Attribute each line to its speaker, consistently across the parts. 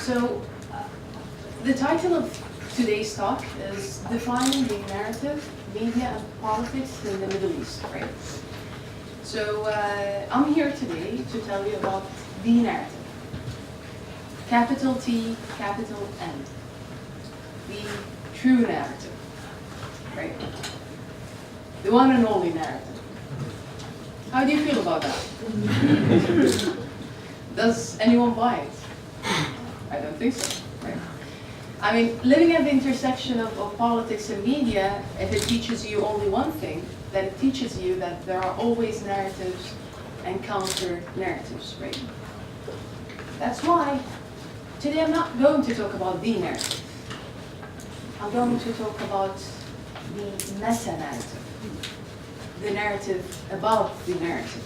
Speaker 1: So, the title of today's talk is Defining the Narrative, Media and Politics in the Middle East, right? So, I'm here today to tell you about the narrative. Capital T, capital N. The true narrative, right? The one and only narrative. How do you feel about that? Does anyone buy it? I don't think so, right? I mean, living at the intersection of politics and media, if it teaches you only one thing, then it teaches you that there are always narratives and counter-narratives, right? That's why today I'm not going to talk about the narrative. I'm going to talk about the meta-narrative, the narrative about the narrative.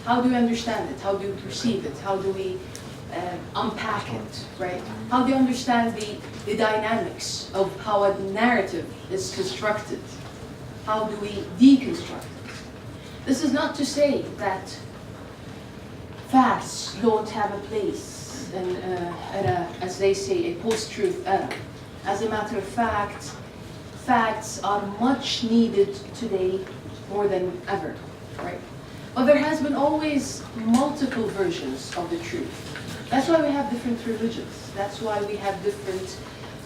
Speaker 1: How do we understand it? How do we perceive it? How do we unpack it, right? How do you understand the dynamics of how a narrative is constructed? How do we deconstruct it? This is not to say that facts don't have a place in as they say, a post-truth era. As a matter of fact, facts are much needed today more than ever, right? But there has been always multiple versions of the truth. That's why we have different religions. That's why we have different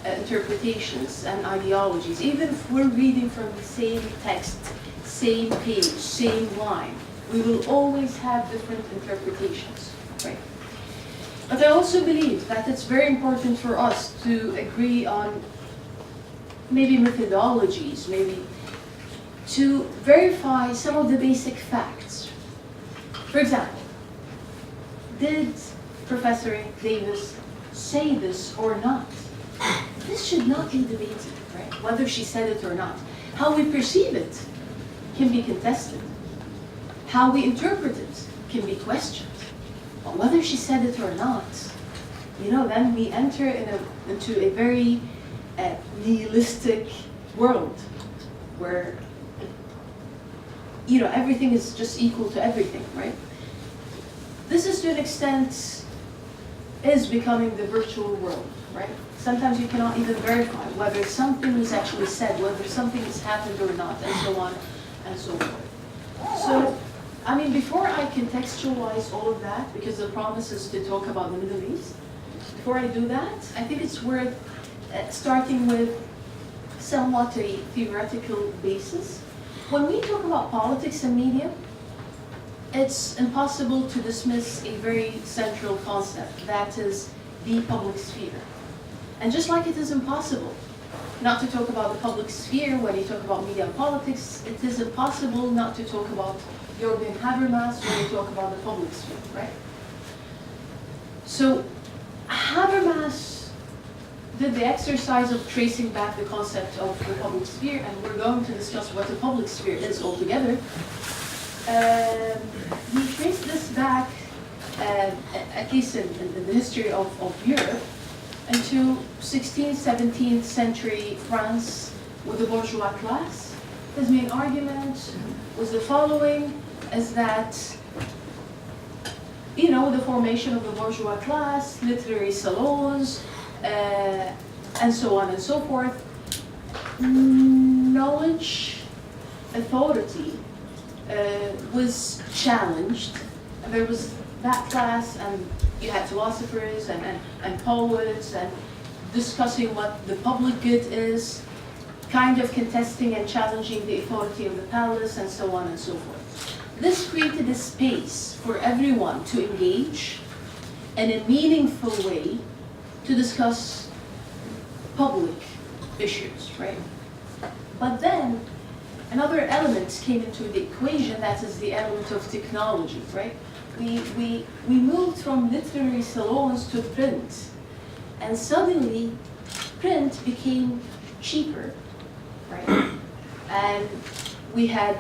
Speaker 1: interpretations and ideologies. Even if we're reading from the same text, same page, same line, we will always have different interpretations, right? But I also believe that it's very important for us to agree on maybe methodologies, maybe to verify some of the basic facts. For example, did Professor Davis say this or not? This should not be debated, right? Whether she said it or not. How we perceive it can be contested. How we interpret it can be questioned. But whether she said it or not, then we enter into a very nihilistic world where, everything is just equal to everything, right? This is to an extent is becoming the virtual world, right? Sometimes you cannot even verify whether something was actually said, whether something has happened or not, and so on and so forth. So, I mean, before I contextualize all of that, because the promise is to talk about the Middle East, before I do that, I think it's worth starting with somewhat a theoretical basis. When we talk about politics and media, it's impossible to dismiss a very central concept, that is the public sphere. And just like it is impossible not to talk about the public sphere when you talk about media and politics, it is impossible not to talk about Jürgen Habermas when you talk about the public sphere, right? So Habermas did the exercise of tracing back the concept of the public sphere, and we're going to discuss what the public sphere is altogether. He traced this back, at least in the history of Europe, into 16th, 17th century France with the bourgeois class. His main argument was the following, is that, the formation of the bourgeois class, literary salons, and so on and so forth, knowledge, authority, was challenged. There was that class, and you had philosophers and poets and discussing what the public good is, kind of contesting and challenging the authority of the palace, and so on and so forth. This created a space for everyone to engage in a meaningful way to discuss public issues, right? But then another element came into the equation, that is the element of technology, right? We moved from literary salons to print, and suddenly print became cheaper, right? And we had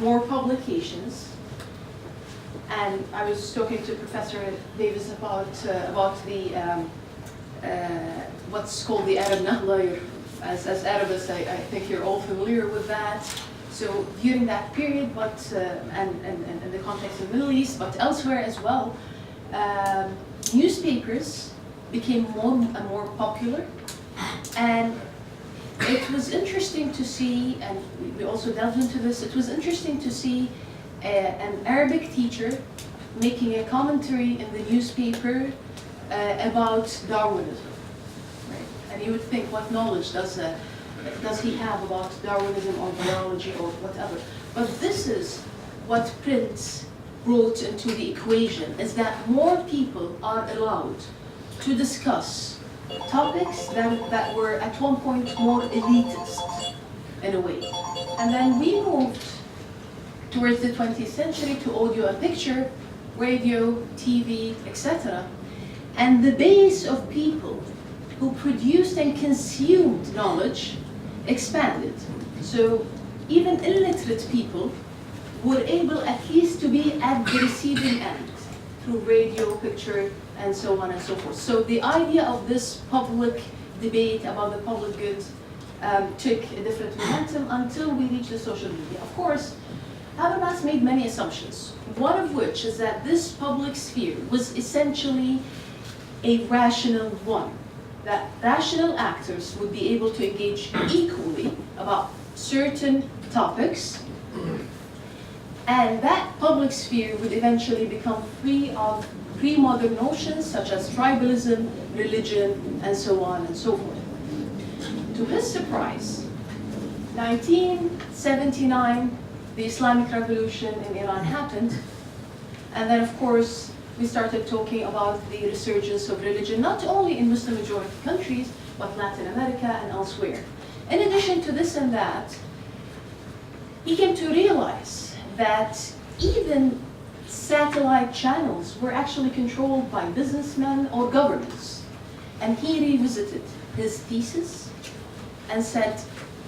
Speaker 1: more publications, and I was talking to Professor Davis about the what's called the Arab Nahla. As Arabists, I think you're all familiar with that. So during that period, but and in the context of the Middle East, but elsewhere as well, newspapers became more and more popular, and it was interesting to see, and we also delved into this, it was interesting to see an Arabic teacher making a commentary in the newspaper about Darwinism. Right? And you would think, what knowledge does he have about Darwinism or biology or whatever? But this is what print brought into the equation, is that more people are allowed to discuss topics that were at one point more elitist in a way. And then we moved towards the 20th century to audio and picture, radio, TV, etc. And the base of people who produced and consumed knowledge expanded. So even illiterate people were able at least to be at the receiving end through radio, picture, and so on and so forth. So the idea of this public debate about the public good took a different momentum until we reached the social media. Of course, Habermas made many assumptions, one of which is that this public sphere was essentially a rational one, that rational actors would be able to engage equally about certain topics, and that public sphere would eventually become free of pre-modern notions such as tribalism, religion, and so on and so forth. To his surprise, 1979, the Islamic Revolution in Iran happened, and then of course we started talking about the resurgence of religion, not only in Muslim majority countries, but Latin America and elsewhere. In addition to this and that, he came to realize that even satellite channels were actually controlled by businessmen or governments. And he revisited his thesis and said,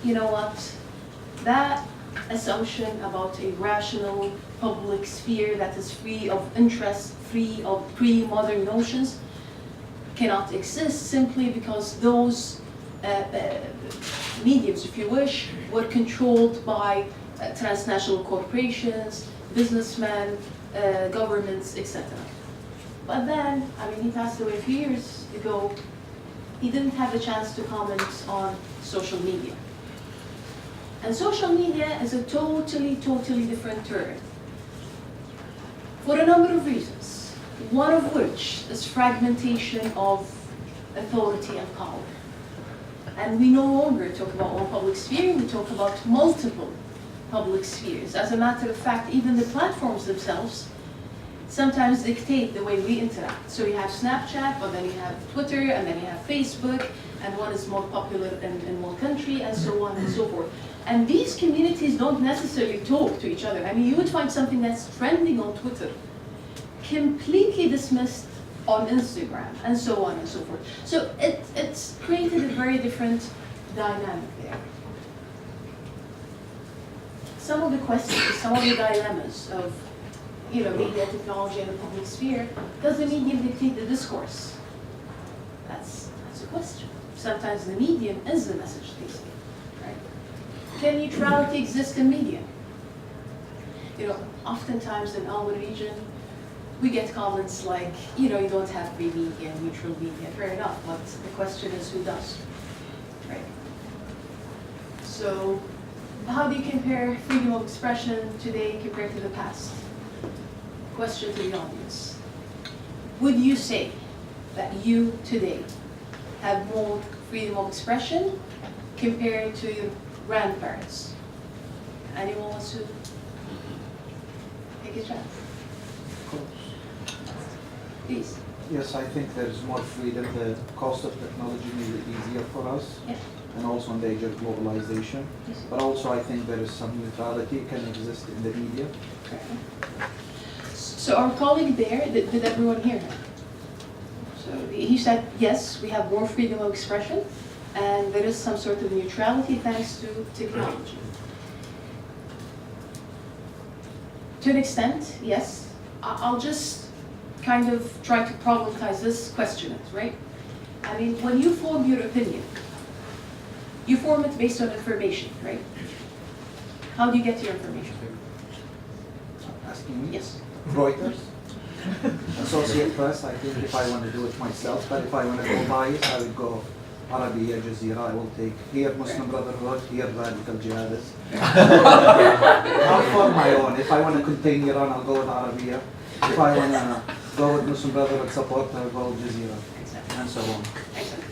Speaker 1: you know what, that assumption about a rational public sphere that is free of interest, free of pre-modern notions, cannot exist simply because those mediums, if you wish, were controlled by transnational corporations, businessmen, governments, etc. But then, I mean, he passed away a few years ago. He didn't have the chance to comment on social media. And social media is a totally different term for a number of reasons. One of which is fragmentation of authority and power. And we no longer talk about one public sphere, we talk about multiple public spheres. As a matter of fact, even the platforms themselves sometimes dictate the way we interact. So you have Snapchat, but then you have Twitter, and then you have Facebook, and one is more popular in one country, and so on and so forth. And these communities don't necessarily talk to each other. I mean, you would find something that's trending on Twitter, completely dismissed on Instagram, and so on and so forth. So it's created a very different dynamic there. Some of the questions, some of the dilemmas of media technology and the public sphere, does the medium dictate the discourse? That's a question. Sometimes the medium is the message they say, right? Can neutrality exist in media? Oftentimes in our region, we get comments like, you don't have free media, neutral media. Fair enough, but the question is who does, right? So how do you compare freedom of expression today compared to the past? Question to the audience. Would you say that you today have more freedom of expression compared to your grandparents? Anyone wants to take a chance?
Speaker 2: Of course.
Speaker 1: Please.
Speaker 2: Yes, I think there is more freedom. The cost of technology makes it easier for us,
Speaker 1: Yeah.
Speaker 2: and also in the age of globalization.
Speaker 1: Yes.
Speaker 2: But also I think there is some neutrality can exist in the media.
Speaker 1: Okay. So our colleague there, did everyone hear him? So he said, yes, we have more freedom of expression, and there is some sort of neutrality thanks to technology. To an extent, yes. I'll just kind of try to problematize this question, right? I mean, when you form your opinion, you form it based on information, right? How do you get your information?
Speaker 2: Asking me?
Speaker 1: Yes.
Speaker 2: Reuters. And Associate Press, I think, if I want to do it myself, but if I want to go bias, I would go Arabiya, Jazeera. I will take here Muslim Brotherhood, here Radical Jihadists. I'll form my own. If I want to contain Iran, I'll go with Arabiya. If I want to go with Muslim Brotherhood support, I'll go with Jazeera, and so on.
Speaker 1: Excellent.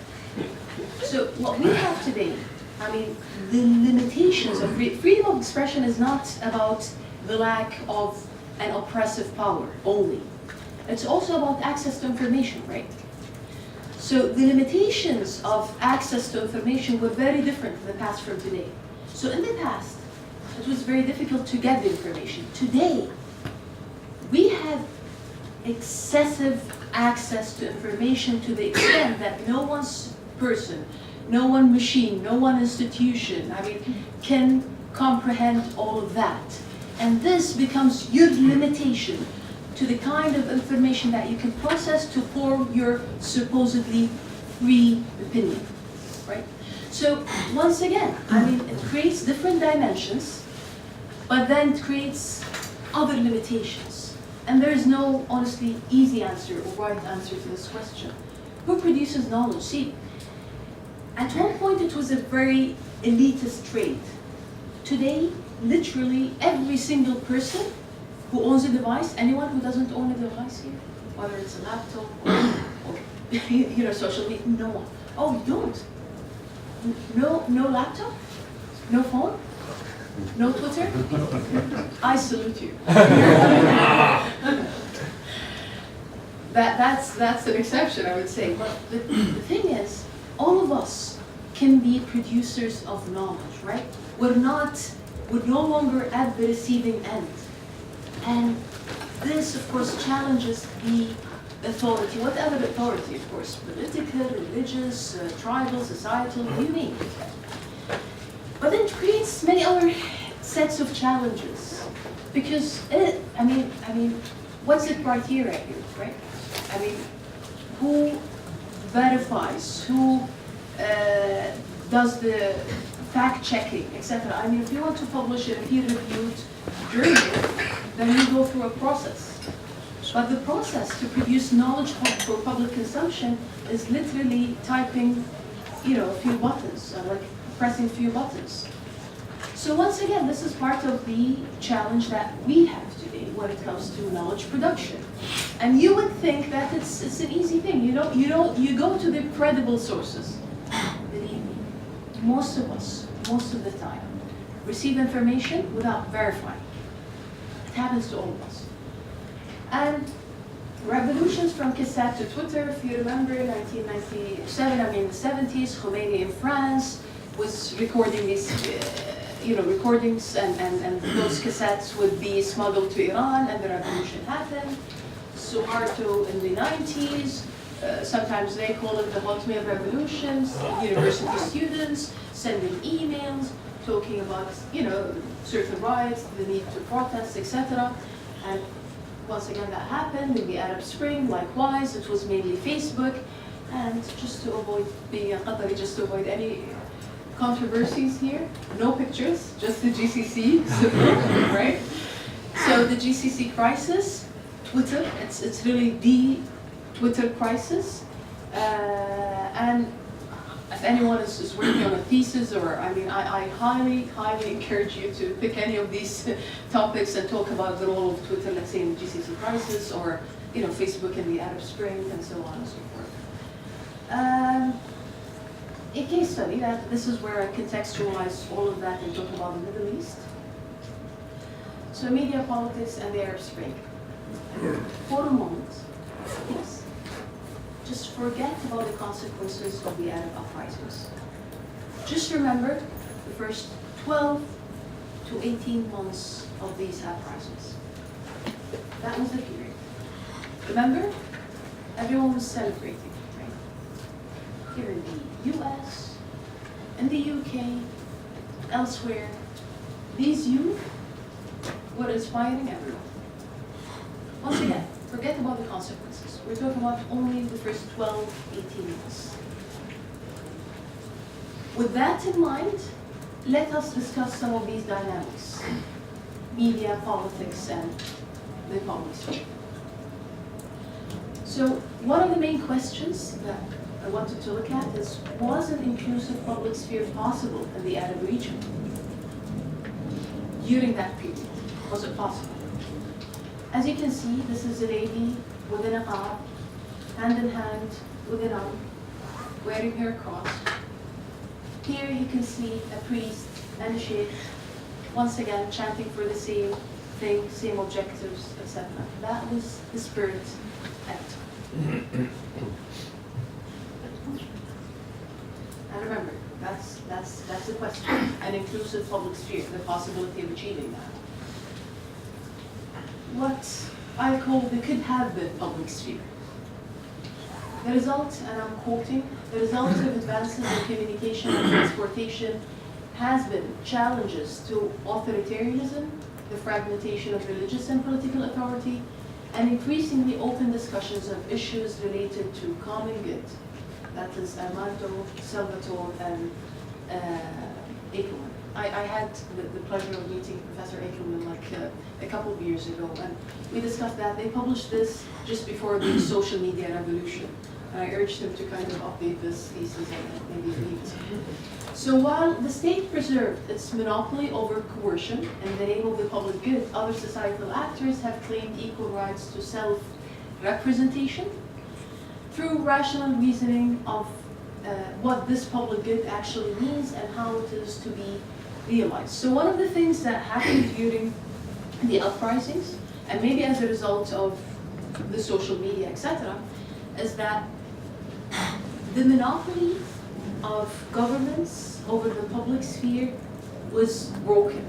Speaker 1: So what we have today, I mean, the limitations of freedom of expression is not about the lack of an oppressive power only. It's also about access to information, right? So the limitations of access to information were very different in the past from today. So in the past, it was very difficult to get the information. Today, we have excessive access to information to the extent that no one person, no one machine, no one institution, I mean, can comprehend all of that. And this becomes your limitation to the kind of information that you can process to form your supposedly free opinion, right? So once again, I mean, it creates different dimensions, but then it creates other limitations. And there is no, honestly, easy answer or right answer to this question. Who produces knowledge? See, at one point it was a very elitist trade. Today, literally every single person who owns a device, anyone who doesn't own a device here, whether it's a laptop or social media, no one. Oh, you don't? No laptop? No phone? No Twitter? I salute you. That's an exception, I would say. But the thing is, all of us can be producers of knowledge, right? We're no longer at the receiving end. And this, of course, challenges the authority, whatever authority, of course, political, religious, tribal, societal, you name it. But then it creates many other sets of challenges. Because, I mean, what's the criteria here, right? I mean, who verifies, who does the fact-checking, etc. I mean, if you want to publish a peer-reviewed journal, then you go through a process. But the process to produce knowledge for public consumption is literally typing, a few buttons, like pressing a few buttons. So once again, this is part of the challenge that we have today when it comes to knowledge production. And you would think that it's an easy thing. You go to the credible sources. Believe me, most of us, most of the time, receive information without verifying. It happens to all of us. And revolutions from cassette to Twitter, if you remember, 1997, I mean the 70s, Khomeini in France was recording these, recordings, and those cassettes would be smuggled to Iran, and the revolution happened. Suharto in the 90s, sometimes they call it the hot mail revolutions, university students sending emails, talking about, certain rights, the need to protest, etc. And once again that happened in the Arab Spring, likewise, it was mainly Facebook. And just to avoid being a Qatari, just to avoid any controversies here, no pictures, just the GCC, right? So the GCC crisis, Twitter, it's really the Twitter crisis. And if anyone is working on a thesis, or I highly, highly encourage you to pick any of these topics and talk about the role of Twitter, let's say in the GCC crisis, or Facebook in the Arab Spring, and so on and so forth. A case study, that this is where I contextualize all of that and talk about the Middle East. So media, politics, and the Arab Spring. For a moment, yes, just forget about the consequences of the Arab uprisings. Just remember the first 12 to 18 months of these uprisings. That was the period. Remember, everyone was celebrating, right? Here in the US, in the UK, elsewhere, these youth were inspiring everyone. Once again, forget about the consequences. We're talking about only the first 12, 18 months. With that in mind, let us discuss some of these dynamics. Media, politics, and the public sphere. So one of the main questions that I wanted to look at is, was an inclusive public sphere possible in the Arab region? During that period, was it possible? As you can see, this is a lady with a niqab, hand in hand with an arm, wearing her cross. Here you can see a priest and a sheikh, once again chanting for the same thing, same objectives, etc. That was the spirit at the time. And remember, that's the question. An inclusive public sphere, the possibility of achieving that. What I call the could have been public sphere. The result, and I'm quoting, the result of advances in communication and transportation has been challenges to authoritarianism, the fragmentation of religious and political authority, and increasingly open discussions of issues related to common good. That is Armando, Salvatore, and Ekelman. I had the pleasure of meeting Professor Ekelman a couple of years ago, and we discussed that. They published this just before the social media revolution. And I urged him to kind of update this thesis and maybe leave it. So while the state preserved its monopoly over coercion in the name of the public good, other societal actors have claimed equal rights to self-representation through rational reasoning of what this public good actually means and how it is to be realized. So one of the things that happened during the uprisings, and maybe as a result of the social media, etc., is that the monopoly of governments over the public sphere was broken.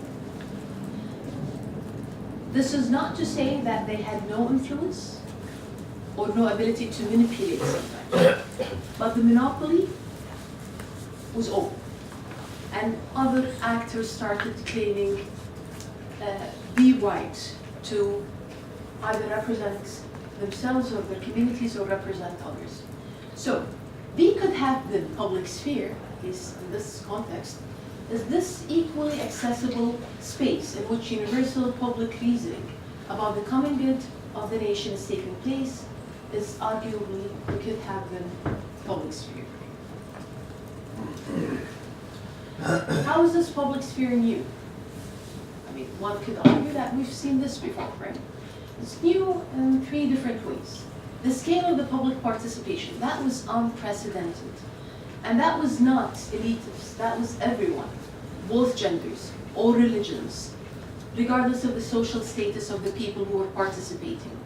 Speaker 1: This is not to say that they had no influence or no ability to manipulate sometimes, but the monopoly was over. And other actors started claiming the right to either represent themselves or their communities or represent others. So, the could have been public sphere, is in this context, is this equally accessible space in which universal public reasoning about the common good of the nation is taking place, is arguably the could have been public sphere. How is this public sphere new? I mean, one could argue that we've seen this before, right? It's new in three different ways. The scale of the public participation, that was unprecedented. And that was not elitists, that was everyone, both genders, all religions, regardless of the social status of the people who were participating.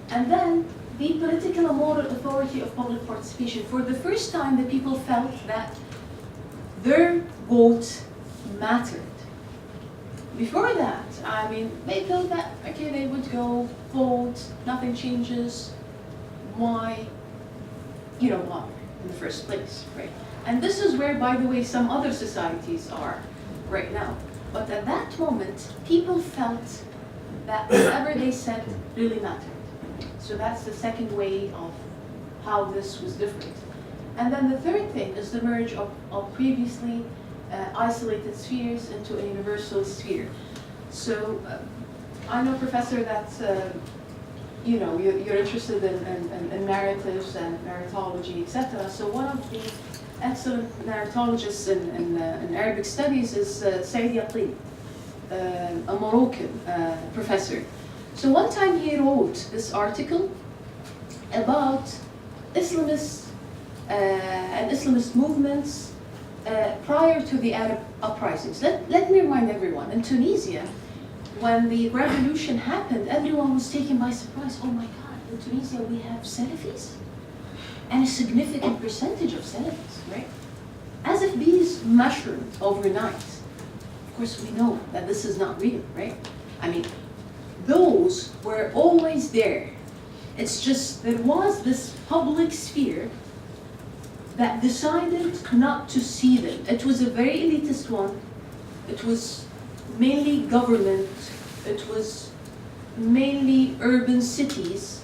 Speaker 1: And then, the political and moral authority of public participation. For the first time, the people felt that their vote mattered. Before that, I mean, they thought that, okay, they would go vote, nothing changes, why, bother in the first place, right? And this is where, by the way, some other societies are right now. But at that moment, people felt that whatever they said really mattered. So that's the second way of how this was different. And then the third thing is the merge of previously isolated spheres into a universal sphere. So I know, Professor, that you're interested in narratives and narratology, etc. So one of the excellent narratologists in Arabic studies is Said Yaqin, a Moroccan professor. So one time he wrote this article about Islamists and Islamist movements prior to the Arab uprisings. Let me remind everyone, in Tunisia, when the revolution happened, everyone was taken by surprise. Oh my God, in Tunisia we have Salafis? And a significant percentage of Salafis, right? As if these mushroomed overnight. Of course, we know that this is not real, right? I mean, those were always there. It's just there was this public sphere that decided not to see them. It was a very elitist one. It was mainly government. It was mainly urban cities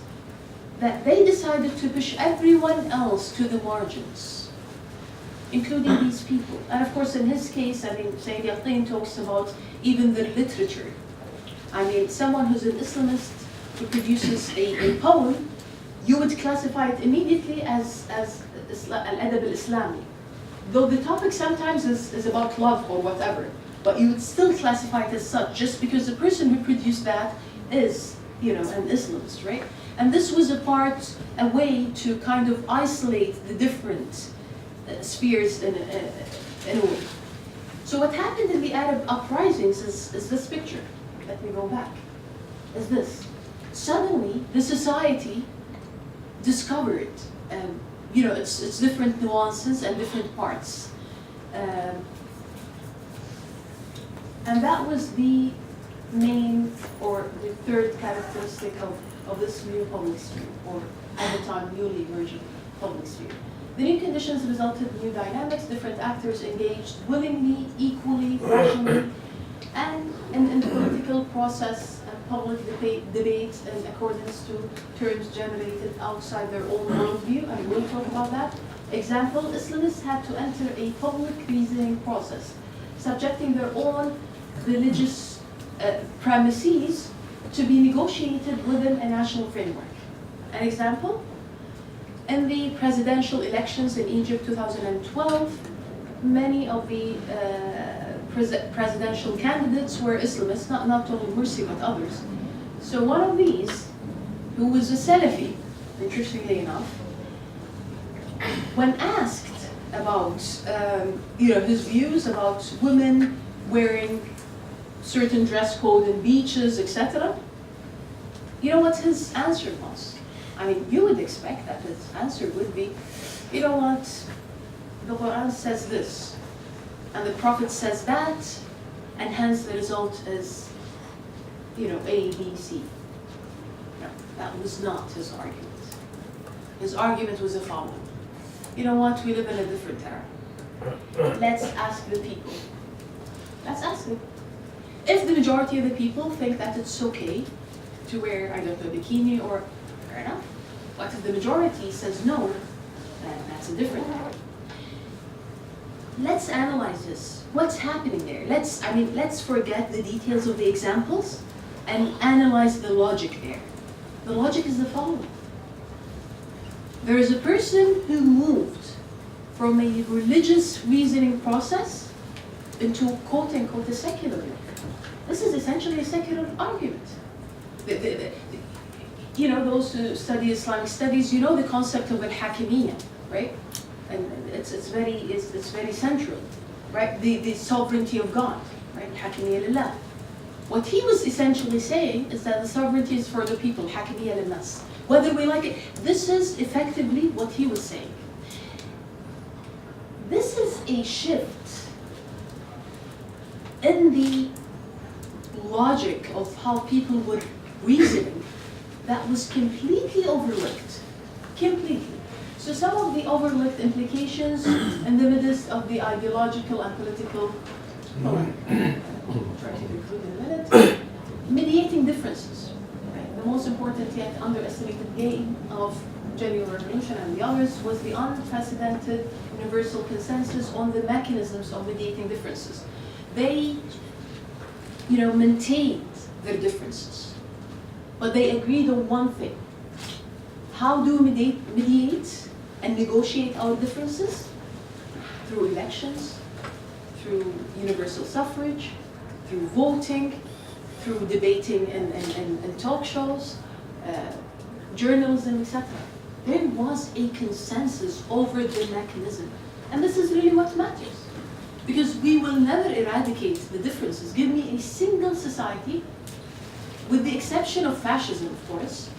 Speaker 1: that they decided to push everyone else to the margins, including these people. And of course, in his case, I mean, Sayyid Yaqin talks about even the literature. I mean, someone who's an Islamist who produces a poem you would classify it immediately as al-adab al-Islami. Though the topic sometimes is about love or whatever, but you would still classify it as such just because the person who produced that is, you know, an Islamist, right? And this was a way to kind of isolate the different spheres in a way. So what happened in the Arab uprisings is this picture. Let me go back. Is this. Suddenly, the society discovered, you know, its different nuances and different parts. And that was the main, or the third characteristic of this new public sphere, or at the time newly emerging public sphere. The new conditions resulted in new dynamics, different actors engaged willingly, equally, rationally, and in the political process and public debate in accordance to terms generated outside their own worldview, and we'll talk about that. Example, Islamists had to enter a public reasoning process, subjecting their own religious premises to be negotiated within a national framework. An example, in the presidential elections in Egypt 2012, many of the presidential candidates were Islamists, not only Morsi but others. So one of these, who was a Salafi, interestingly enough, when asked about you know, his views about women wearing certain dress code in beaches, etc., you know what his answer was? I mean, you would expect that his answer would be, you know what, the Quran says this, and the Prophet says that, and hence the result is, you know, A, B, C. No, that was not his argument. His argument was the following. You know what, we live in a different era. Let's ask the people. Let's ask them. If the majority of the people think that it's okay to wear, I don't know, bikini, or fair enough. But if the majority says no, then that's a different matter. Let's analyze this. What's happening there? Let's forget the details of the examples and analyze the logic there. The logic is the following. There is a person who moved from a religious reasoning process into quote-unquote a secular one. This is essentially a secular argument. You know, those who study Islamic studies, you know the concept of al-Hakimiyya, right? And it's very central, right? The sovereignty of God, right? Hakimiyya lillah. What he was essentially saying is that the sovereignty is for the people, Hakimiyya lil-nas. Whether we like it, this is effectively what he was saying. This is a shift in the logic of how people were reasoning that was completely overlooked. Completely. So some of the overlooked implications in the midst of the ideological and political, I'll try to conclude in a minute, mediating differences. Right? The most important yet underestimated gain of genuine revolution and the others was the unprecedented universal consensus on the mechanisms of mediating differences. They, you know, maintained their differences, but they agreed on one thing. How do we mediate and negotiate our differences? Through elections, through universal suffrage, through voting, through debating and talk shows, journalism, etc. There was a consensus over the mechanism. And this is really what matters. Because we will never eradicate the differences. Give me a single society, with the exception of fascism, of course,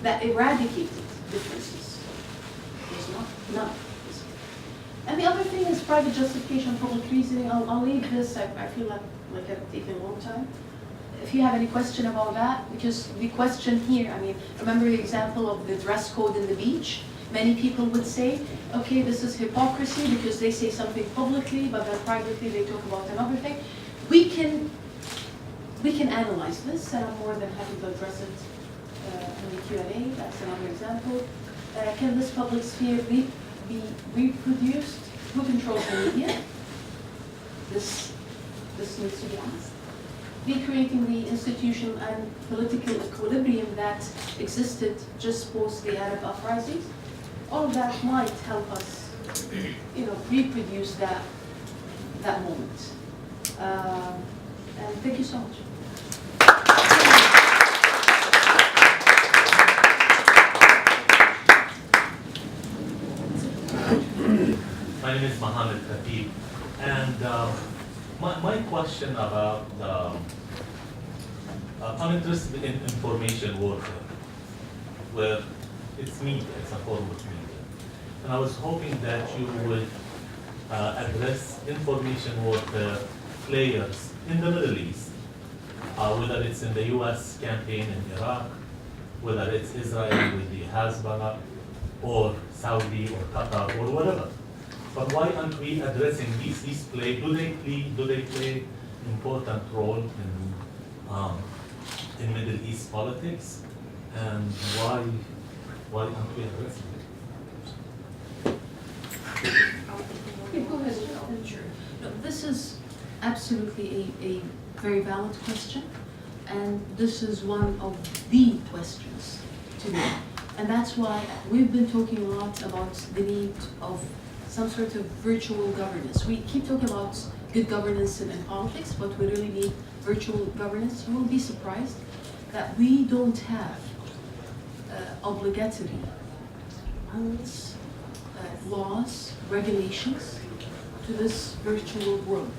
Speaker 1: that eradicated differences. There's not, none. And the other thing is private justification, public reasoning. I'll leave this. I feel like I've taken a long time. If you have any question about that, because the question here, I mean, remember the example of the dress code in the beach? Many people would say, okay, this is hypocrisy because they say something publicly, but then privately they talk about another thing. We can analyze this, and I'm more than happy to address it in the Q&A. That's another example. Can this public sphere be reproduced? Who controls the media? This needs to be asked. recreating the institutional and political equilibrium that existed just post the Arab uprisings. All of that might help us, reproduce that moment. And thank you so much.
Speaker 3: My name is Mohammed Khatib, and my question about I'm interested in information warfare, where it's media, it's a form of media, and I was hoping that you would address information warfare players in the Middle East, whether it's in the U.S. campaign in Iraq, whether it's Israel with the Hezbollah, or Saudi or Qatar or whatever. But why aren't we addressing these do they play important role in Middle East politics, and why aren't we addressing it?
Speaker 1: Go ahead. Sure. No, this is absolutely a very valid question, and this is one of the questions today. And that's why we've been talking a lot about the need of some sort of virtual governance. We keep talking about good governance in politics, but we really need virtual governance. You will be surprised that we don't have obligatory rules, laws, regulations to this virtual world.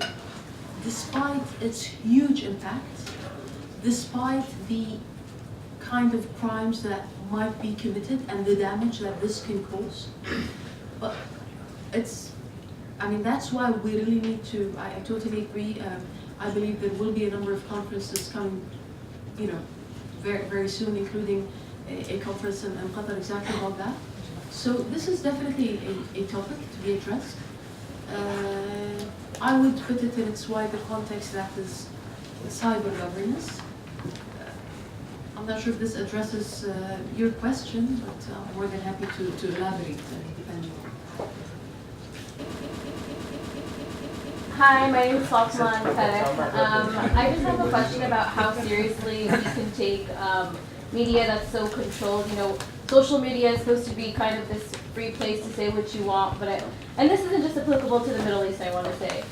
Speaker 1: Despite its huge impact, despite the kind of crimes that might be committed and the damage that this can cause. But that's why we really need to, I totally agree. I believe there will be a number of conferences coming, very, very soon, including a conference in Qatar exactly about that. So this is definitely a topic to be addressed. I would put it in its wider context, that is cyber governance. I'm not sure if this addresses your question, but I'm more than happy to elaborate depending on.
Speaker 4: Hi, my name is Lolwah Al-Khater. I just have a question about how seriously we can take media that's so controlled. Social media is supposed to be kind of this free place to say what you want, and this isn't just applicable to the Middle East, I want to say.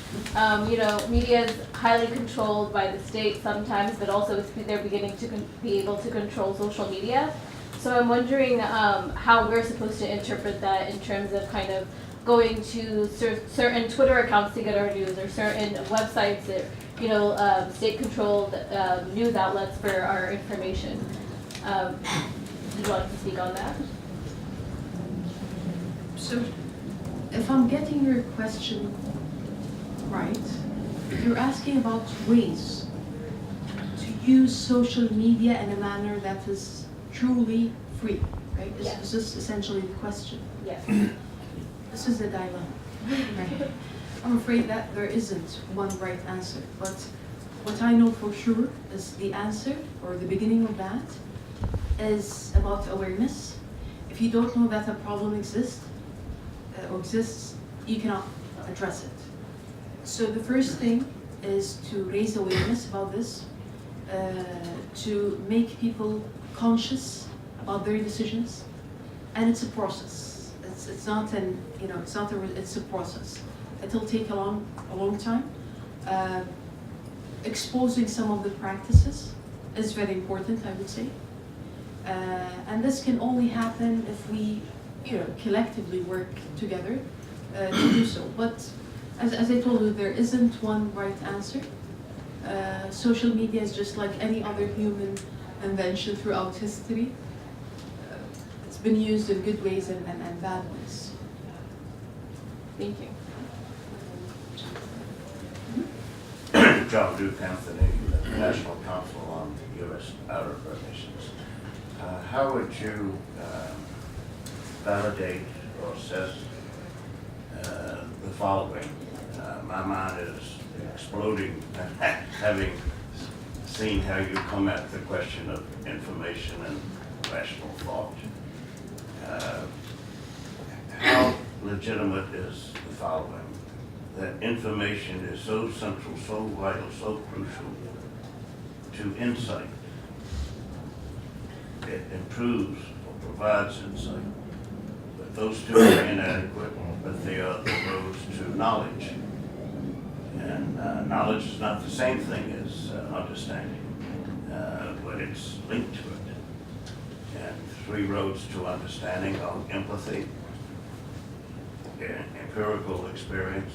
Speaker 4: Media is highly controlled by the state sometimes, but also they're beginning to be able to control social media. So I'm wondering how we're supposed to interpret that in terms of kind of going to certain Twitter accounts to get our news, or certain websites that, state-controlled news outlets for our information. Would you like to speak on that?
Speaker 1: So, if I'm getting your question right, you're asking about ways to use social media in a manner that is truly free, right?
Speaker 4: Yes.
Speaker 1: Is this essentially the question?
Speaker 4: Yes.
Speaker 1: This is the dilemma. Right? I'm afraid that there isn't one right answer, but what I know for sure is the answer, or the beginning of that, is about awareness. If you don't know that a problem exists, you cannot address it. So the first thing is to raise awareness about this, to make people conscious about their decisions, and it's a process. It's not it's a process. It'll take a long time. Exposing some of the practices is very important, I would say. And this can only happen if we, collectively work together to do so. But as I told you, there isn't one right answer. Social media is just like any other human invention throughout history. It's been used in good ways and bad ways.
Speaker 4: Thank you.
Speaker 5: John Duke Anthony, National Council on U.S. Arab Relations. How would you validate or assess the following? My mind is exploding having seen how you come at the question of information and rational thought. How legitimate is the following? That information is so central, so vital, so crucial to insight. It improves or provides insight. But those two are inadequate, but they are the roads to knowledge. And knowledge is not the same thing as understanding, but it's linked to it. And three roads to understanding are empathy, empirical experience,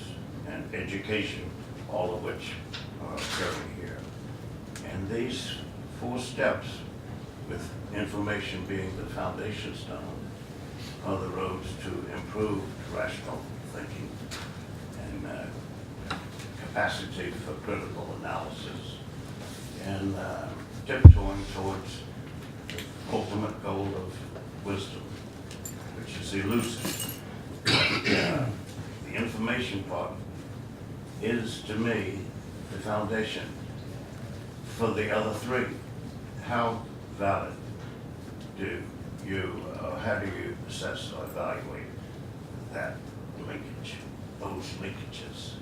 Speaker 5: and education, all of which are occurring here. And these four steps, with information being the foundation stone, are the roads to improved rational thinking and capacity for critical analysis, and tiptoeing towards the ultimate goal of wisdom, which is elusive. The information part is, to me, the foundation for the other three. How valid do you, how do you assess or evaluate that linkage, those linkages?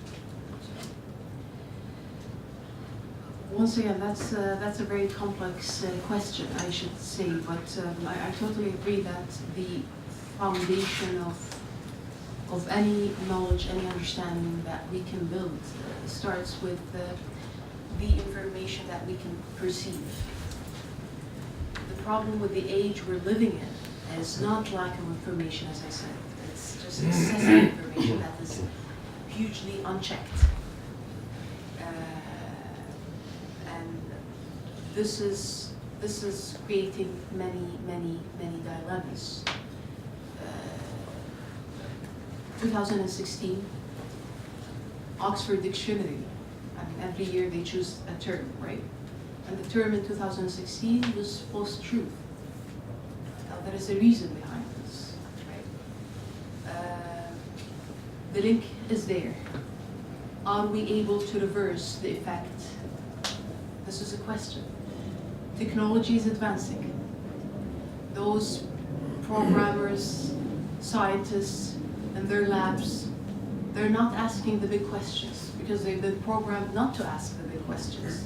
Speaker 1: Once again, that's a very complex question, I should say, but I totally agree that the foundation of any knowledge, any understanding that we can build starts with the information that we can perceive. The problem with the age we're living in is not lack of information, as I said. It's just excessive information that is hugely unchecked. And this is creating many dilemmas. 2016, Oxford Dictionary. I mean, every year they choose a term, right? And the term in 2016 was post-truth. Now, there is a reason behind this, right? The link is there. Are we able to reverse the effect? This is a question. Technology is advancing. Those programmers, scientists, in their labs, they're not asking the big questions because they've been programmed not to ask the big questions.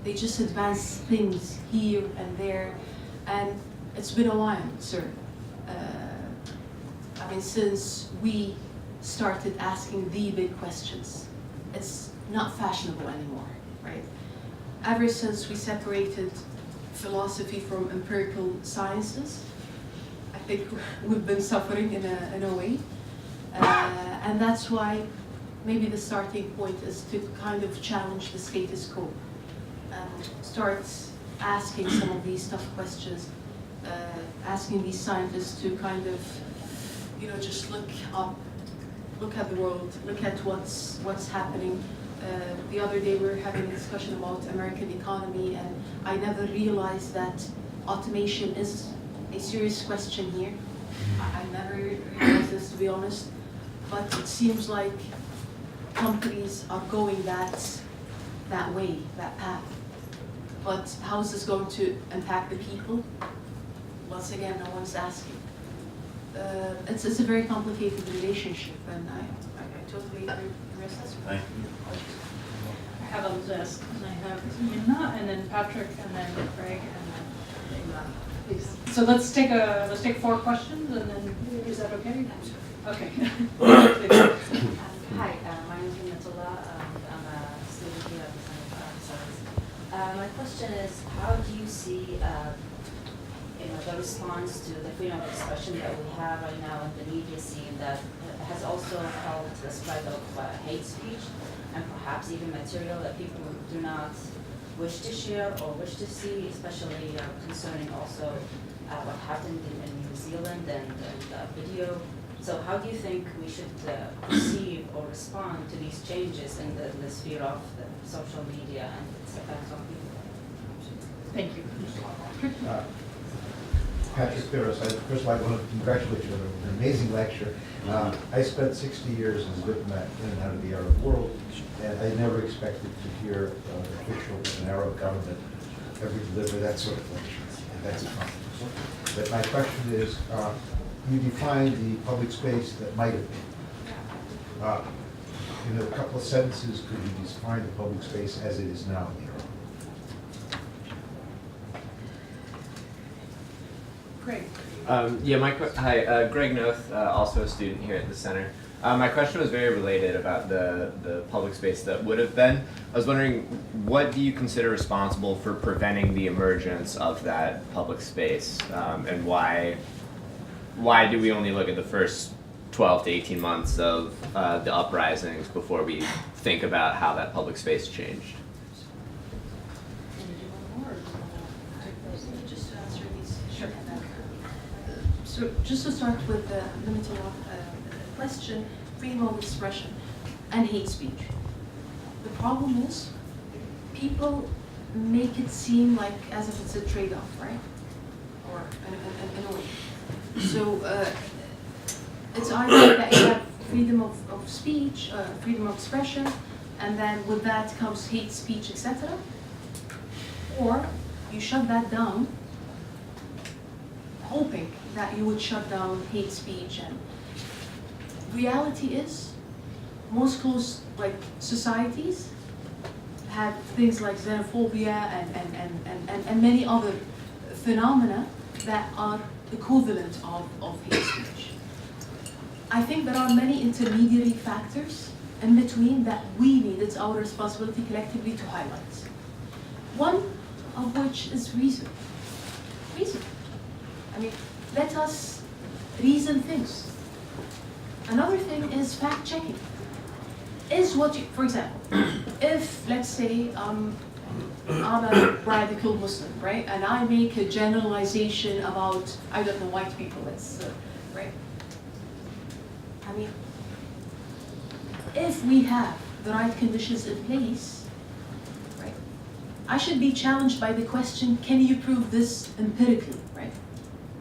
Speaker 1: They just advance things here and there, and it's been a while, sir. I mean, since we started asking the big questions, it's not fashionable anymore, right? Ever since we separated philosophy from empirical sciences, I think we've been suffering in a way. And that's why maybe the starting point is to kind of challenge the status quo and start asking some of these tough questions, asking these scientists to kind of, you know, just look up, look at the world, look at what's happening. The other day we were having a discussion about American economy, and I never realized that automation is a serious question here. I never realized this, to be honest, but it seems like companies are going that way, that path. But how is this going to impact the people? Once again, no one's asking. It's a very complicated relationship, and I totally agree with your assessment.
Speaker 5: Thank you.
Speaker 6: I have a list, and I have Yuna, and then Patrick, and then Craig, and then Imran. Please. So let's take 4 questions, and then is that okay? Okay.
Speaker 7: Hi, my name is Untitled. I'm a student here at the Center for Studies. My question is, how do you see the response to the freedom of expression that we have right now in the media scene that has also helped the spread of hate speech and perhaps even material that people do not wish to share or wish to see, especially concerning also what happened in New Zealand and the video. So how do you think we should perceive or respond to these changes in the sphere of the social media and its effects on people?
Speaker 6: Thank you.
Speaker 8: Patrick Ferris, first of all, I want to congratulate you on an amazing lecture. I spent 60 years as a diplomat in and out of the Arab world, and I never expected to hear an official of an Arab government ever deliver that sort of lecture. And that's a compliment. But my question is, you defined the public space that might have been. In a couple of sentences, could you define the public space as it is now in Europe?
Speaker 9: Hi, Greg Noth, also a student here at the center. My question was very related about the public space that would have been. I was wondering, what do you consider responsible for preventing the emergence of that public space, and why do we only look at the first 12 to 18 months of the uprisings before we think about how that public space changed?
Speaker 1: Just to answer these. Sure. So just to start with the limiting question, freedom of expression and hate speech. The problem is people make it seem like as if it's a trade-off, right? Or in a way. So it's either that you have freedom of speech, freedom of expression, and then with that comes hate speech, etc. Or you shut that down, hoping that you would shut down hate speech. And reality is, most closed societies have things like xenophobia and many other phenomena that are equivalent of hate speech. I think there are many intermediary factors in between that we need. It's our responsibility collectively to highlight. One of which is reason. Reason. I mean, let us reason things. Another thing is fact-checking. Is what you, for example, if, let's say, I'm a radical Muslim, right? And I make a generalization about, I don't know, white people, right? I mean, if we have the right conditions in place, right? I should be challenged by the question, can you prove this empirically, right?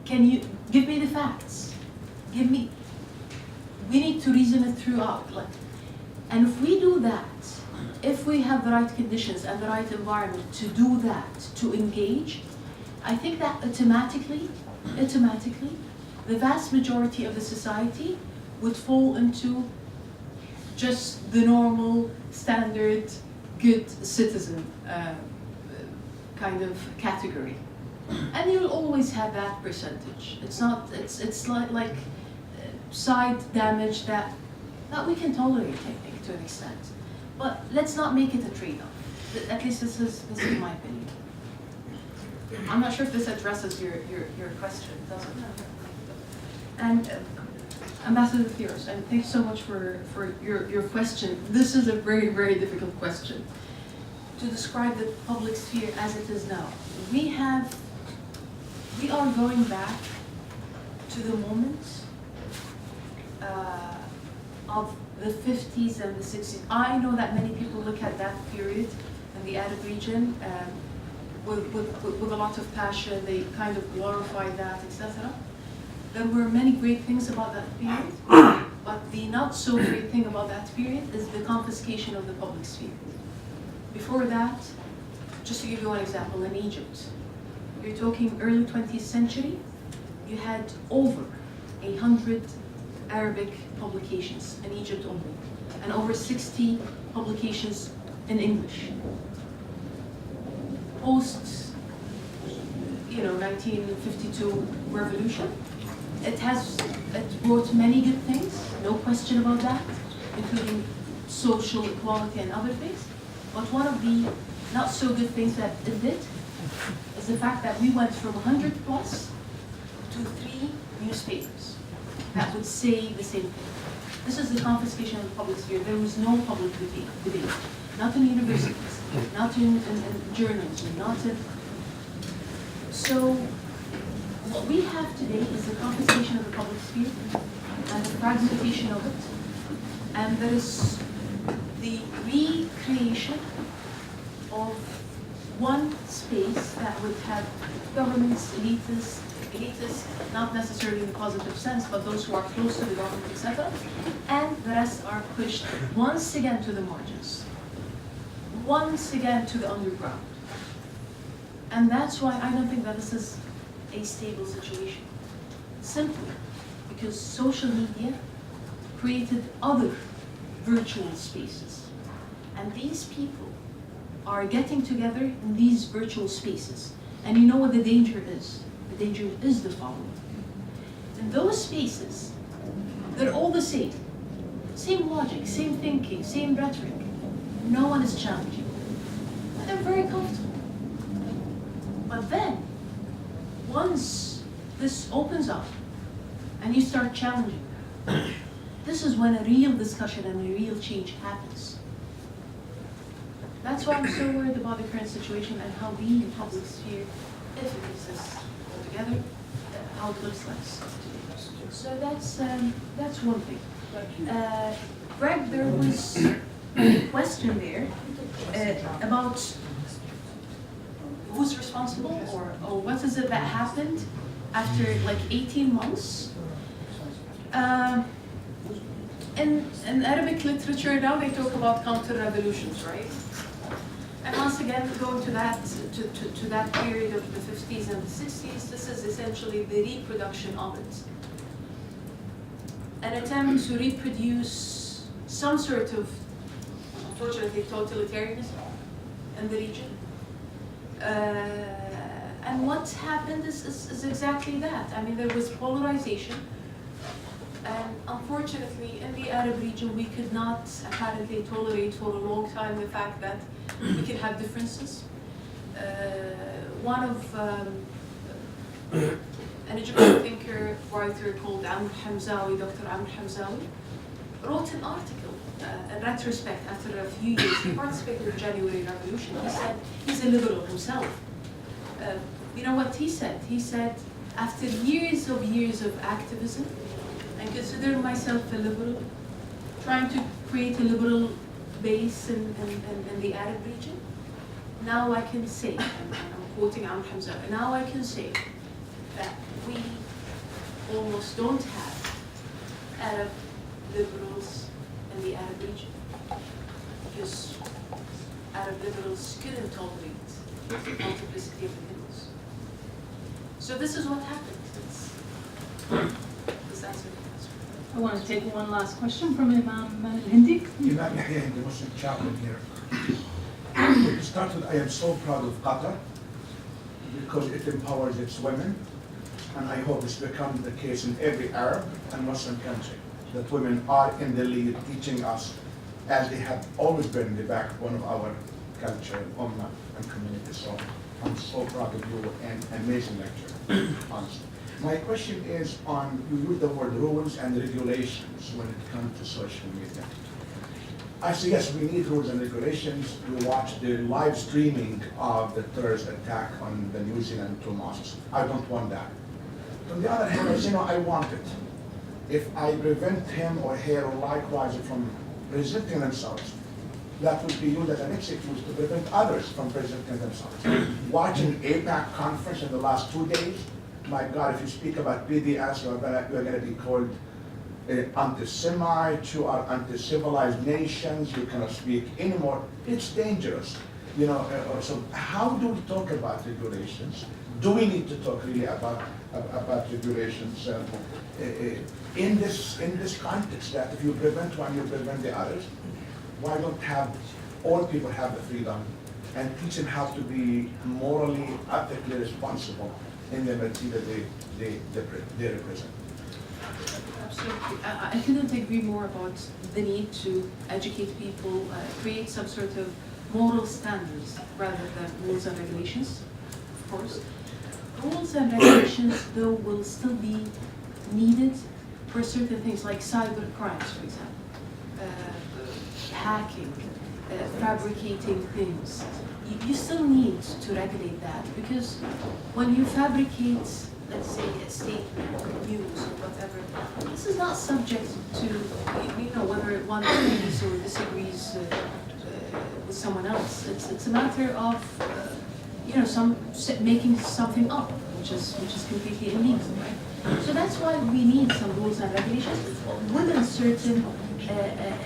Speaker 1: Can you give me the facts? We need to reason it throughout. And if we do that, if we have the right conditions and the right environment to do that, to engage, I think that automatically, the vast majority of the society would fall into just the normal, standard, good citizen kind of category. And you'll always have that percentage. It's like side damage that we can tolerate, I think, to an extent. But let's not make it a trade-off. At least this is my opinion. I'm not sure if this addresses your question, does it? And Ambassador Theros, and thanks so much for your question. This is a very, very difficult question. To describe the public sphere as it is now. We are going back to the moments of the 50s and the 60s. I know that many people look at that period in the Arab region with a lot of passion. They kind of glorify that, etc. There were many great things about that period, but the not so great thing about that period is the confiscation of the public sphere. Before that, just to give you one example, in Egypt, you're talking early 20th century, you had over 100 Arabic publications in Egypt only, and over 60 publications in English. Post, 1952 revolution, it brought many good things, no question about that, including social equality and other things. But one of the not so good things that it did is the fact that we went from 100 plus to 3 newspapers that would say the same thing. This is the confiscation of the public sphere. There was no public debate. Not in universities, not in journalism, not in... So what we have today is the confiscation of the public sphere and the fragmentation of it. And there is the recreation of one space that would have governments, elitists, not necessarily in the positive sense, but those who are close to the government, etc. And the rest are pushed once again to the margins, once again to the underground. And that's why I don't think that this is a stable situation. Simply because social media created other virtual spaces. And these people are getting together in these virtual spaces. And you know what the danger is? The danger is the following. those spaces, they're all the same. Same logic, same thinking, same rhetoric. No one is challenging. And they're very comfortable. But then, once this opens up and you start challenging, this is when a real discussion and a real change happens. That's why I'm so worried about the current situation and how being in public sphere, if it exists altogether, how it looks like today. So that's one thing. Greg, there was a question there about who's responsible or what is it that happened after like 18 months. In Arabic literature now they talk about counter-revolutions, right? And once again, going to that period of the 50s and the 60s, this is essentially the reproduction of it. An attempt to reproduce some sort of, unfortunately, totalitarianism in the region. And what happened is exactly that. I mean, there was polarization. And unfortunately, in the Arab region, we could not apparently tolerate for a long time the fact that we can have differences. One of an Egyptian thinker, writer called Amr Hamzawi, Dr. Amr Hamzawi, wrote an article in retrospect after a few years. He participated in the January Revolution. He said he's a liberal himself. You know what he said? He said, after years of activism, and consider myself a liberal, trying to create a liberal base in the Arab region, now I can say, and I'm quoting Amr Hamza, now I can say that we almost don't have Arab liberals in the Arab region because Arab liberals couldn't tolerate the multiplicity of the liberals. So this is what happened. This answer.
Speaker 6: I want to take one last question from Imam Al-Hindi.
Speaker 10: Imam Yahya Hindi, Muslim chaplain here. To start with, I am so proud of Qatar because it empowers its women, and I hope this becomes the case in every Arab and Muslim country, that women are in the lead, teaching us, as they have always been, the backbone of our culture, ummah, and community. So I'm so proud of you, and amazing lecture, honestly. My question is on, you use the word rules and regulations when it comes to social media. I say, yes, we need rules and regulations. We watch the live streaming of the terrorist attack on the New Zealand 2 mosques. I don't want that. On the other hand, I say, no, I want it. If I prevent him or her or likewise from presenting themselves, that would be used as an excuse to prevent others from presenting themselves. Watching APAC conference in the last 2 days, my God, if you speak about BDS, you're going to be called anti-Semite, you are anti-civilized nations, you cannot speak anymore. It's dangerous. You know, so how do we talk about regulations? Do we need to talk really about regulations in this context that if you prevent one, you prevent the others? Why don't have all people have the freedom and teach them how to be morally, ethically responsible in the material they represent?
Speaker 1: Absolutely. I couldn't agree more about the need to educate people, create some sort of moral standards rather than rules and regulations, of course. Rules and regulations, though, will still be needed for certain things like cyber crimes, for example, hacking, fabricating things. You still need to regulate that because when you fabricate, let's say, a statement, news, or whatever, this is not subject to, whether one agrees or disagrees with someone else. It's a matter of, making something up, which is completely illegal, right? So that's why we need some rules and regulations within certain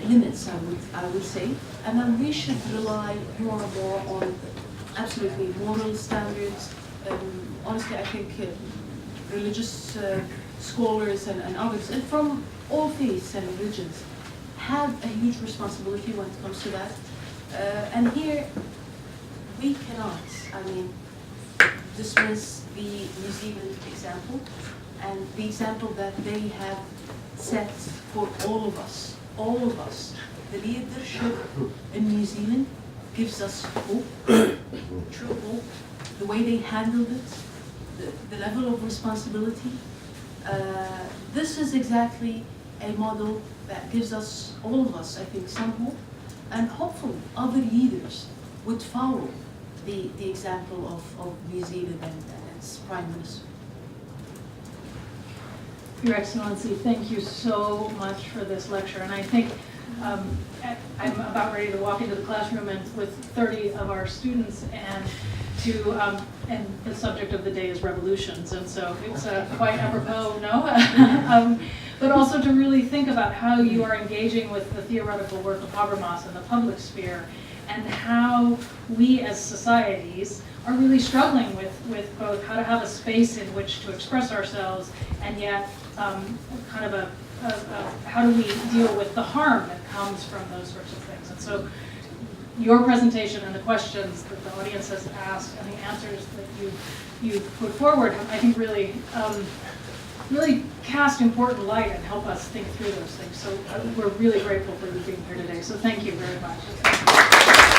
Speaker 1: limits, I would say, and then we should rely more and more on absolutely moral standards. Honestly, I think religious scholars and others, and from all faiths and religions, have a huge responsibility when it comes to that. And here, we cannot, dismiss the New Zealand example. and the example that they have set for all of us, the leadership in New Zealand gives us hope, true hope, the way they handled it, the level of responsibility. This is exactly a model that gives us, all of us, I think, some hope, and hopefully other leaders would follow the example of New Zealand and its Prime Minister.
Speaker 6: Your Excellency, thank you so much for this lecture. And I think I'm about ready to walk into the classroom and with 30 of our students and and the subject of the day is revolutions. And so it's quite apropos, no? But also to really think about how you are engaging with the theoretical work of Habermas in the public sphere, and how we as societies are really struggling with both how to have a space in which to express ourselves, and yet kind of how do we deal with the harm that comes from those sorts of things. And so your presentation and the questions that the audience has asked and the answers that you've put forward, I think really really cast important light and help us think through those things. So we're really grateful for you being here today. So thank you very much.